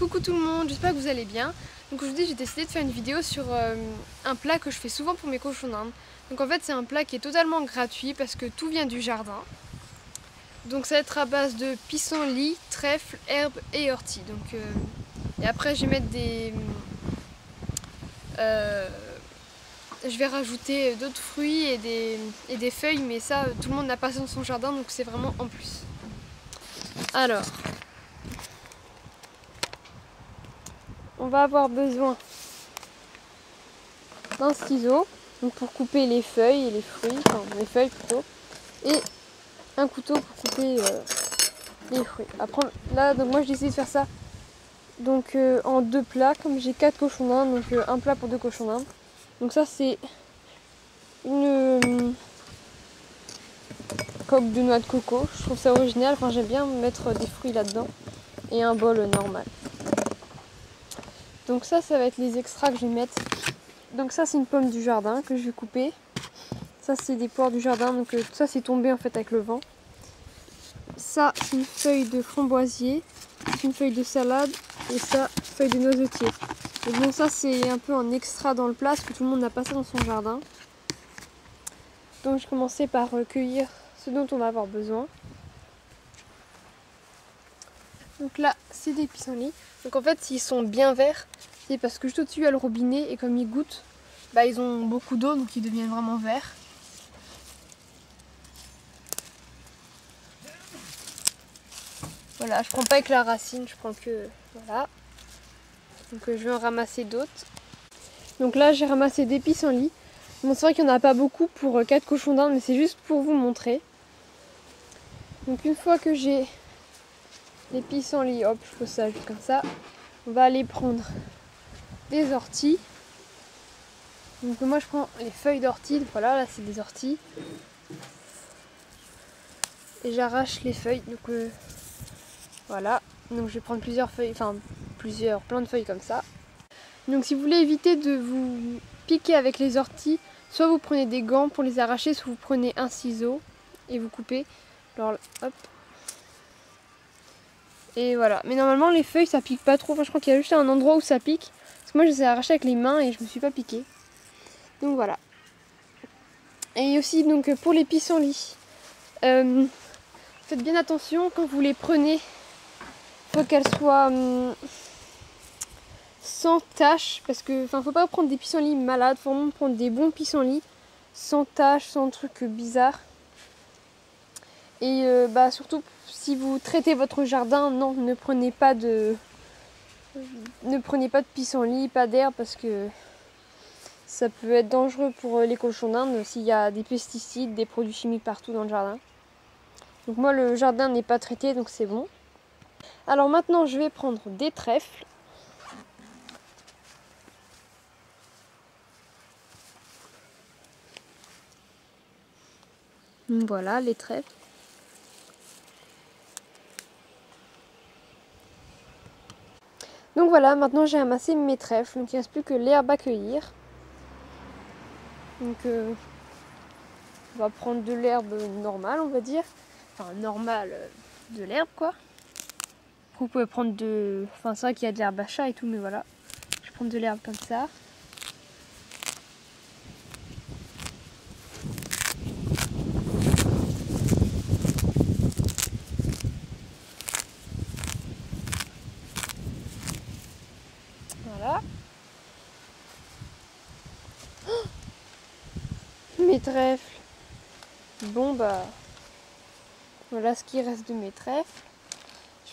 Coucou tout le monde, j'espère que vous allez bien. Donc aujourd'hui j'ai décidé de faire une vidéo sur un plat que je fais souvent pour mes cochons d'Inde. Donc en fait c'est un plat qui est totalement gratuit parce que tout vient du jardin. Donc ça va être à base de pissenlit, trèfle, herbes et orties. Donc, et après je vais mettre des... je vais rajouter d'autres fruits et des feuilles, mais ça tout le monde n'a pas ça dans son jardin donc c'est vraiment en plus. Alors... on va avoir besoin d'un ciseau donc pour couper les feuilles et les fruits, enfin les feuilles plutôt, et un couteau pour couper les fruits. Après, là, donc moi j'ai décidé de faire ça donc en deux plats, comme j'ai 4 cochons d'Inde, donc un plat pour 2 cochons d'Inde. Donc ça c'est une coque de noix de coco, je trouve ça original, enfin j'aime bien mettre des fruits là-dedans, et un bol normal. Donc ça va être les extraits que je vais mettre. Donc ça c'est une pomme du jardin que je vais couper. Ça c'est des poires du jardin, donc ça c'est tombé en fait avec le vent. Ça c'est une feuille de framboisier, une feuille de salade et ça feuille de noisetier. Et donc ça c'est un peu un extra dans le plat parce que tout le monde n'a pas ça dans son jardin. Donc je vais commencer par cueillir ce dont on va avoir besoin. Donc là c'est des pissenlits. Donc en fait s'ils sont bien verts, c'est parce que juste au-dessus il y a le robinet et comme ils goûtent, bah, ils ont beaucoup d'eau donc ils deviennent vraiment verts. Voilà, je prends pas avec la racine, je prends que... voilà. Donc je vais en ramasser d'autres. Donc là j'ai ramassé des pissenlits. Bon c'est vrai qu'il n'y en a pas beaucoup pour 4 cochons d'Inde, mais c'est juste pour vous montrer. Donc une fois que j'ai les pissenlits, hop, je pose ça juste comme ça. On va aller prendre des orties. Donc moi je prends les feuilles d'ortie, voilà, là c'est des orties. Et j'arrache les feuilles, donc voilà. Donc je vais prendre plusieurs feuilles, enfin plein de feuilles comme ça. Donc si vous voulez éviter de vous piquer avec les orties, soit vous prenez des gants pour les arracher, soit vous prenez un ciseau et vous coupez. Alors hop. Et voilà. Mais normalement les feuilles ça pique pas trop, enfin je crois qu'il y a juste un endroit où ça pique. Parce que moi je les ai arrachées avec les mains et je me suis pas piquée. Donc voilà. Et aussi donc pour les pissenlits, faites bien attention quand vous les prenez. Il faut qu'elles soient sans taches, parce que faut pas prendre des pissenlits malades, faut vraiment prendre des bons pissenlits sans taches, sans trucs bizarres. Et surtout si vous traitez votre jardin, non, ne prenez pas de pissenlits, pas d'herbe, parce que ça peut être dangereux pour les cochons d'Inde s'il y a des pesticides, des produits chimiques partout dans le jardin. Donc moi le jardin n'est pas traité donc c'est bon. Alors maintenant je vais prendre des trèfles. Voilà les trèfles. Donc voilà, maintenant j'ai amassé mes trèfles, donc il ne reste plus que l'herbe à cueillir. Donc on va prendre de l'herbe normale on va dire. Enfin normale, de l'herbe quoi. Vous pouvez prendre de... enfin c'est vrai qu'il y a de l'herbe à chat et tout mais voilà. Je vais prendre de l'herbe comme ça. Voilà. Oh, mes trèfles. Bon bah voilà ce qui reste de mes trèfles.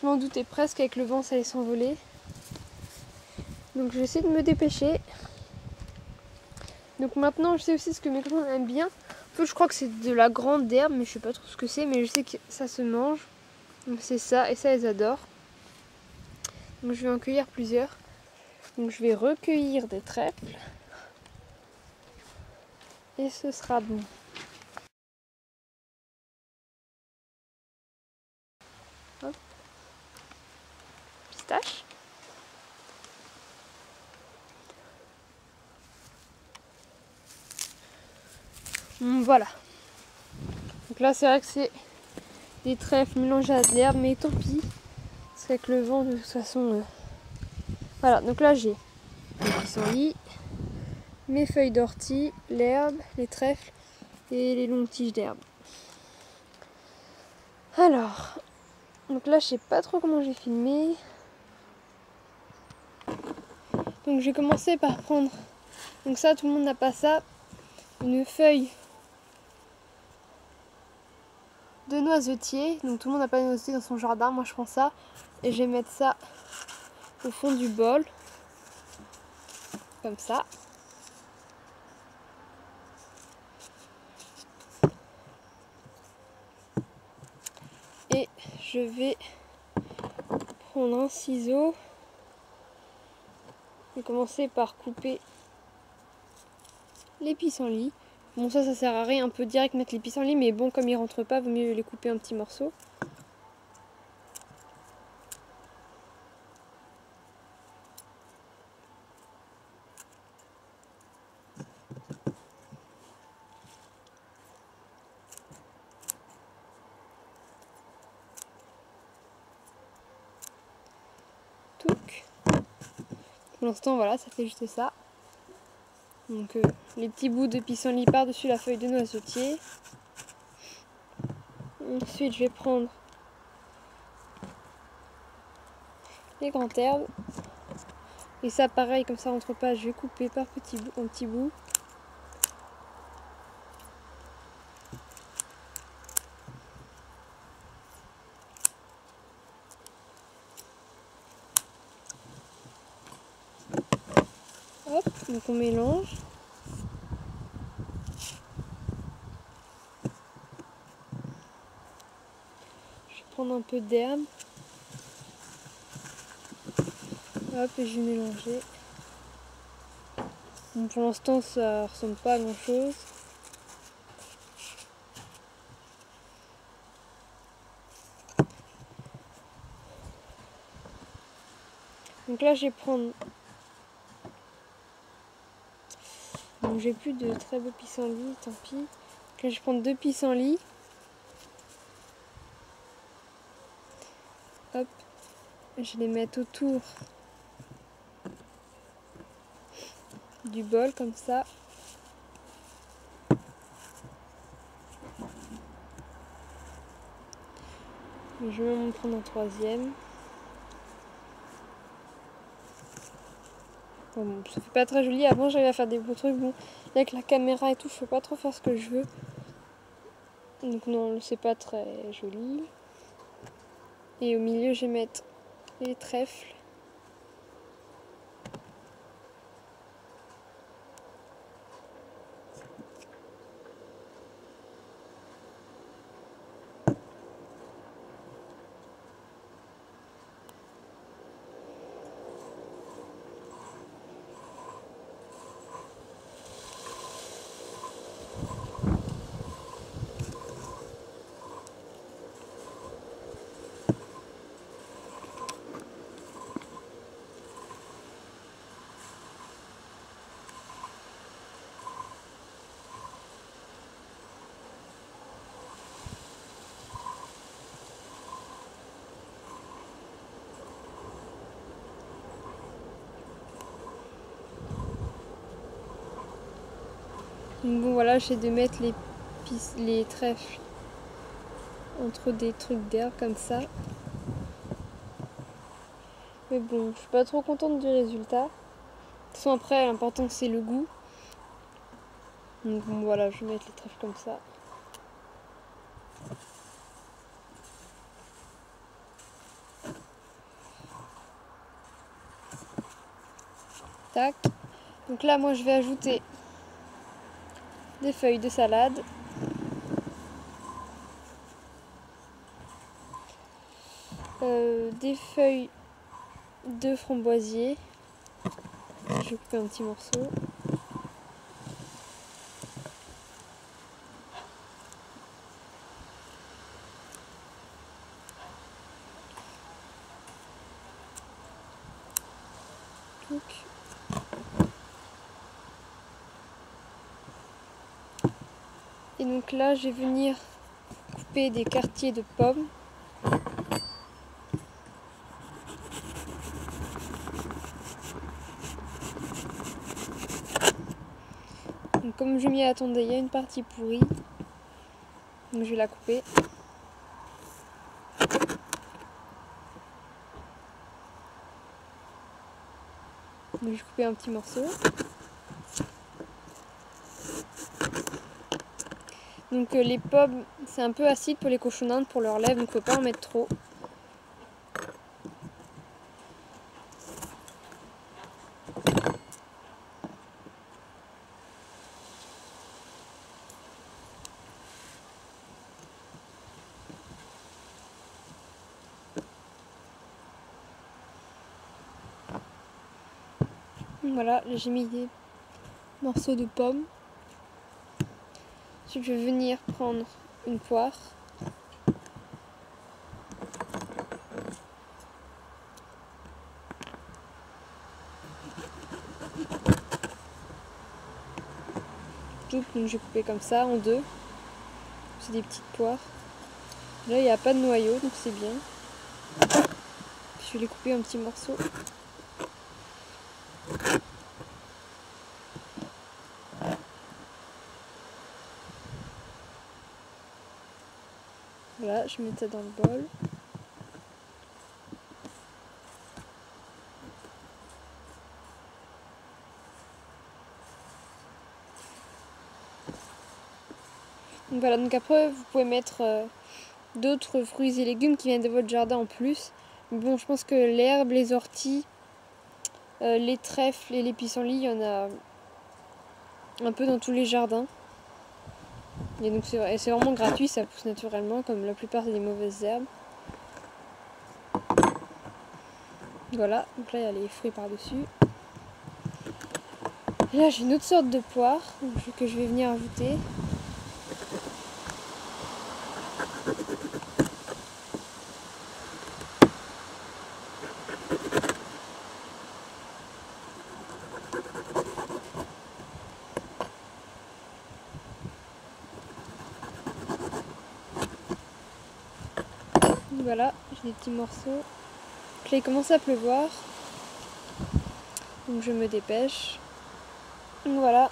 Je m'en doutais presque, avec le vent ça allait s'envoler. Donc je vais essayer de me dépêcher. Donc maintenant je sais aussi ce que mes cochons aiment bien. En fait, je crois que c'est de la grande herbe mais je sais pas trop ce que c'est, mais je sais que ça se mange. Donc c'est ça et ça ils adorent. Donc je vais en cueillir plusieurs. Donc je vais recueillir des trèfles. Et ce sera bon. Hop. Pistache. Voilà. Donc là c'est vrai que c'est des trèfles mélangés à de l'herbe, mais tant pis. Parce qu'avec le vent de toute façon Voilà, donc là j'ai les pissenlits, mes feuilles d'ortie, l'herbe, les trèfles et les longues tiges d'herbe. Alors, donc là je sais pas trop comment j'ai filmé. Donc j'ai commencé par prendre, donc ça tout le monde n'a pas ça, une feuille de noisetier. Donc tout le monde n'a pas de noisetier dans son jardin, moi je prends ça et je vais mettre ça au fond du bol, comme ça. Et je vais prendre un ciseau et commencer par couper les pissenlits. Bon ça sert à rien, on peut direct mettre les pissenlits, mais bon comme ils rentrent pas, vaut mieux les couper en petits morceaux. Touc. Pour l'instant voilà, ça fait juste ça. Donc les petits bouts de pissenlit par-dessus la feuille de noisetier. Ensuite je vais prendre les grandes herbes. Et ça pareil, comme ça rentre pas, je vais couper par petits bouts. Hop, donc on mélange. Je vais prendre un peu d'herbe. Hop, et je vais mélanger. Bon, pour l'instant, ça ressemble pas à grand chose. Donc là, je vais prendre. Bon, j'ai plus de très beaux pissenlits, tant pis. Donc là, je vais prendre 2 pissenlits. Hop, je vais les mettre autour du bol, comme ça. Je vais en prendre un 3e. Bon, ça fait pas très joli. Avant, j'arrivais à faire des beaux trucs. Bon, avec la caméra et tout, je peux pas trop faire ce que je veux. Donc non, c'est pas très joli. Et au milieu, je vais mettre les trèfles. Donc bon voilà, j'essaie de mettre les trèfles entre des trucs d'herbe comme ça. Mais bon, je suis pas trop contente du résultat. De toute façon après, l'important c'est le goût. Donc bon voilà, je vais mettre les trèfles comme ça. Tac. Donc là moi je vais ajouter des feuilles de salade. Des feuilles de framboisier. Je vais couper un petit morceau. Touc. Et donc là je vais venir couper des quartiers de pommes. comme je m'y attendais, il y a une partie pourrie. Donc je vais la couper. Donc je vais couper un petit morceau. Donc les pommes, c'est un peu acide pour les cochons d'Inde, pour leurs lèvres, donc il ne faut pas en mettre trop. Voilà, j'ai mis des morceaux de pommes. Ensuite, je vais venir prendre une poire. Donc je vais couper comme ça en deux. C'est des petites poires. Là, il n'y a pas de noyau, donc c'est bien. Je vais les couper en petits morceaux. Voilà, je mets ça dans le bol. Donc voilà, donc après vous pouvez mettre d'autres fruits et légumes qui viennent de votre jardin en plus. Mais bon, je pense que l'herbe, les orties, les trèfles et les pissenlits, il y en a un peu dans tous les jardins. Et donc c'est vraiment gratuit, ça pousse naturellement, comme la plupart des mauvaises herbes. Voilà, donc là il y a les fruits par-dessus. Et là j'ai une autre sorte de poire que je vais venir ajouter. Voilà, j'ai des petits morceaux. Donc là il commence à pleuvoir. Donc je me dépêche. Donc voilà,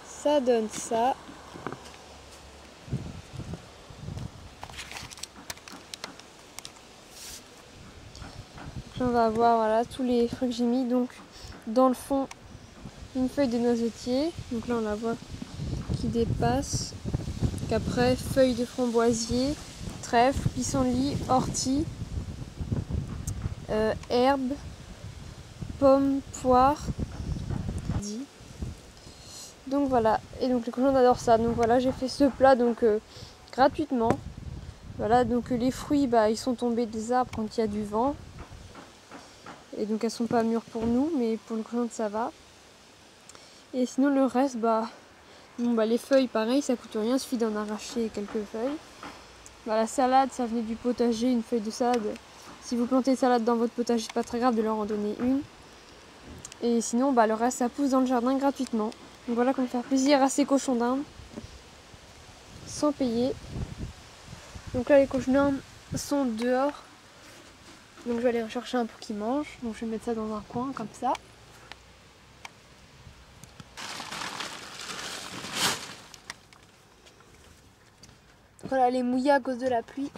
ça donne ça. Donc là on va avoir voilà, tous les fruits que j'ai mis. Donc dans le fond, une feuille de noisetier. Donc là on la voit qui dépasse. Donc après, feuilles de framboisier, trèfle, pissenlit, ortie, herbes, pommes, poires. Donc voilà, et donc les cochons adorent ça. Donc voilà, j'ai fait ce plat donc gratuitement. Voilà, donc les fruits, bah, ils sont tombés des arbres quand il y a du vent. Et donc elles sont pas mûres pour nous, mais pour le cochon ça va. Et sinon le reste, bon, les feuilles pareil, ça coûte rien, il suffit d'en arracher quelques feuilles. Bah, la salade, ça venait du potager, une feuille de salade. Si vous plantez de salade dans votre potager, c'est pas très grave de leur en donner une. Et sinon, le reste, ça pousse dans le jardin gratuitement. Donc voilà comment faire plaisir à ces cochons d'Inde sans payer. Donc là, les cochons d'Inde sont dehors. Donc je vais aller rechercher un pour qu'ils mangent. Donc je vais mettre ça dans un coin comme ça. Voilà, elle est mouillée à cause de la pluie.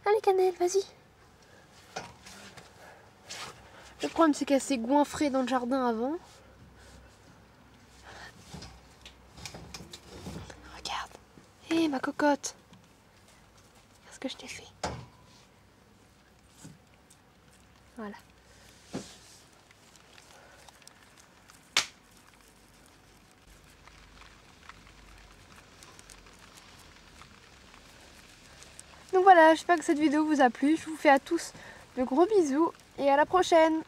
Allez Cannelle, vas-y. Le problème c'est qu'elle s'est goinfrée dans le jardin avant. Regarde. Hé ma cocotte. Qu'est-ce que je t'ai fait? Voilà. Donc voilà, j'espère que cette vidéo vous a plu. Je vous fais à tous de gros bisous et à la prochaine.